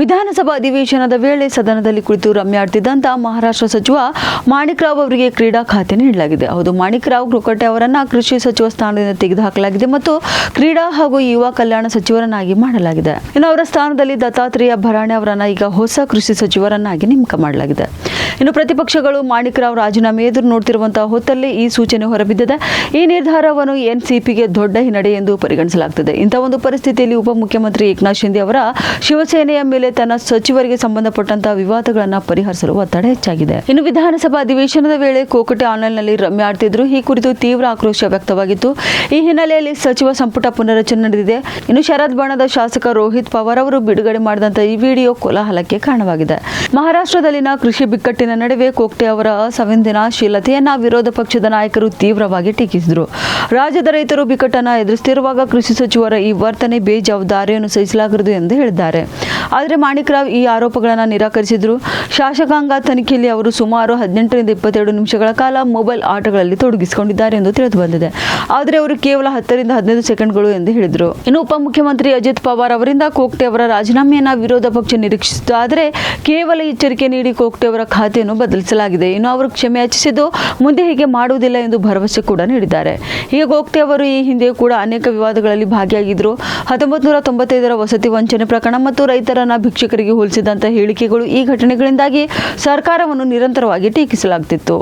ವಿಧಾನಸಭಾ ಅಧಿವೇಶನದ ವೇಳೆ ಸದನದಲ್ಲಿ ಕುಳಿತು ರಮ್ಯಾಡ್ತಿದ್ದಂತ ಮಹಾರಾಷ್ಟ್ರ ಸಚಿವ ಮಾಣಿಕ್ ರಾವ್ ಅವರಿಗೆ ಕ್ರೀಡಾ ಖಾತೆ ನೀಡಲಾಗಿದೆ. ಹೌದು, ಮಾಣಿಕ್ ರಾವ್ ಕುಲಕರ್ಣಿ ಅವರನ್ನ ಕೃಷಿ ಸಚಿವ ಸ್ಥಾನದಿಂದ ತೆಗೆದುಹಾಕಲಾಗಿದೆ ಮತ್ತು ಕ್ರೀಡಾ ಹಾಗೂ ಯುವ ಕಲ್ಯಾಣ ಸಚಿವರನ್ನಾಗಿ ಮಾಡಲಾಗಿದೆ. ಇನ್ನು ಅವರ ಸ್ಥಾನದಲ್ಲಿ ದತ್ತಾತ್ರೇಯ ಭರಾಣೆ ಅವರನ್ನ ಈಗ ಹೊಸ ಕೃಷಿ ಸಚಿವರನ್ನಾಗಿ ನೇಮಕ ಮಾಡಲಾಗಿದೆ. ಇನ್ನು ಪ್ರತಿಪಕ್ಷಗಳು ಮಾಣಿಕ್ ರಾವ್ ರಾಜೀನಾಮೆ ಎದುರು ನೋಡುತ್ತಿರುವಂತಹ ಹೊತ್ತಲ್ಲಿ ಈ ಸೂಚನೆ ಹೊರಬಿದ್ದಿದೆ. ಈ ನಿರ್ಧಾರವನ್ನು ಎನ್ಸಿಪಿಗೆ ದೊಡ್ಡ ಹಿನ್ನಡೆ ಎಂದು ಪರಿಗಣಿಸಲಾಗುತ್ತದೆ. ಇಂತಹ ಒಂದು ಪರಿಸ್ಥಿತಿಯಲ್ಲಿ ಉಪಮುಖ್ಯಮಂತ್ರಿ ಏಕನಾಥ್ ಶಿಂದೆ ಅವರ ಶಿವಸೇನೆಯ ಮೇಲೆ ತನ್ನ ಸಚಿವರಿಗೆ ಸಂಬಂಧಪಟ್ಟಂತಹ ವಿವಾದಗಳನ್ನು ಪರಿಹರಿಸಲು ಒತ್ತಡ ಹೆಚ್ಚಾಗಿದೆ. ಇನ್ನು ವಿಧಾನಸಭಾ ಅಧಿವೇಶನದ ವೇಳೆ ಕೋಕಟೆ ಆನ್ಲೈನ್ನಲ್ಲಿ ರಮ್ಯಾಡ್ತಿದ್ರು. ಈ ಕುರಿತು ತೀವ್ರ ಆಕ್ರೋಶ ವ್ಯಕ್ತವಾಗಿತ್ತು. ಈ ಹಿನ್ನೆಲೆಯಲ್ಲಿ ಸಚಿವ ಸಂಪುಟ ಪುನರಚನೆ ನಡೆದಿದೆ. ಇನ್ನು ಶರದ್ ಬಣದ ಶಾಸಕ ರೋಹಿತ್ ಪವಾರ್ ಅವರು ಬಿಡುಗಡೆ ಮಾಡಿದಂತಹ ಈ ವಿಡಿಯೋ ಕೋಲಾಹಲಕ್ಕೆ ಕಾರಣವಾಗಿದೆ. ಮಹಾರಾಷ್ಟ್ರದಲ್ಲಿನ ಕೃಷಿ ಬಿಕ್ಕಟ್ಟಿನ ನಡುವೆ ಕೋಕ್ಟೆ ಅವರ ಅಸಂವೇದನಾಶೀಲತೆಯನ್ನ ವಿರೋಧ ಪಕ್ಷದ ನಾಯಕರು ತೀವ್ರವಾಗಿ ಟೀಕಿಸಿದರು. ರಾಜ್ಯದ ರೈತರು ಬಿಕ್ಕಟ್ಟನ್ನು ಎದುರಿಸುತ್ತಿರುವಾಗ ಕೃಷಿ ಸಚಿವರ ಈ ವರ್ತನೆ ಬೇಜವಾಬ್ದಾರಿಯನ್ನು ಸಹಿಸಲಾಗದು ಎಂದು ಹೇಳಿದ್ದಾರೆ. ಆದರೆ ಮಾಣಿಕ್ ರಾವ್ ಈ ಆರೋಪಗಳನ್ನು ನಿರಾಕರಿಸಿದರು. ಶಾಸಕಾಂಗ ತನಿಖೆಯಲ್ಲಿ ಅವರು ಸುಮಾರು 18 ರಿಂದ 22 ನಿಮಿಷಗಳ ಕಾಲ ಮೊಬೈಲ್ ಆಟಗಳಲ್ಲಿ ತೊಡಗಿಸಿಕೊಂಡಿದ್ದಾರೆ ಎಂದು ತಿಳಿದುಬಂದಿದೆ. ಆದರೆ ಅವರು ಕೇವಲ 10 ರಿಂದ 15 ಸೆಕೆಂಡ್ಗಳು ಎಂದು ಹೇಳಿದರು. ಇನ್ನು ಉಪಮುಖ್ಯಮಂತ್ರಿ ಅಜಿತ್ ಪವಾರ್ ಅವರಿಂದ ಕೋಕ್ಟೆ ಅವರ ರಾಜೀನಾಮೆಯನ್ನ ವಿರೋಧ ಪಕ್ಷ ನಿರೀಕ್ಷಿಸಿತು. ಆದರೆ ಕೇವಲ ಎಚ್ಚರಿಕೆ ನೀಡಿ ಕೋಕ್ಟೆ ಅವರ ಖಾತೆಯನ್ನು ಬದಲಿಸಲಾಗಿದೆ. ಇನ್ನು ಅವರು ಕ್ಷಮೆ ಯಾಚಿಸಿದ್ದು ಮುಂದೆ ಹೀಗೆ ಮಾಡುವುದಿಲ್ಲ ಎಂದು ಭರವಸೆ ಕೂಡ ನೀಡಿದ್ದಾರೆ. ಈಗ ಕೋಕ್ಟೆ ಅವರು ಈ ಹಿಂದೆ ಕೂಡ ಅನೇಕ ವಿವಾದಗಳಲ್ಲಿ ಭಾಗಿಯಾಗಿದ್ದರು. 1995ರ ವಸತಿ ವಂಚನೆ ಪ್ರಕರಣ ಮತ್ತು ರೈತರನ್ನ ಭಿಕ್ಷುಕರಿಗೆ ಹೋಲಿಸಿದಂತಹ ಹೇಳಿಕೆಗಳು, ಈ ಘಟನೆಗಳಿಂದಾಗಿ ಸರ್ಕಾರವನ್ನು ನಿರಂತರವಾಗಿ ಟೀಕಿಸಲಾಗುತ್ತಿತ್ತು.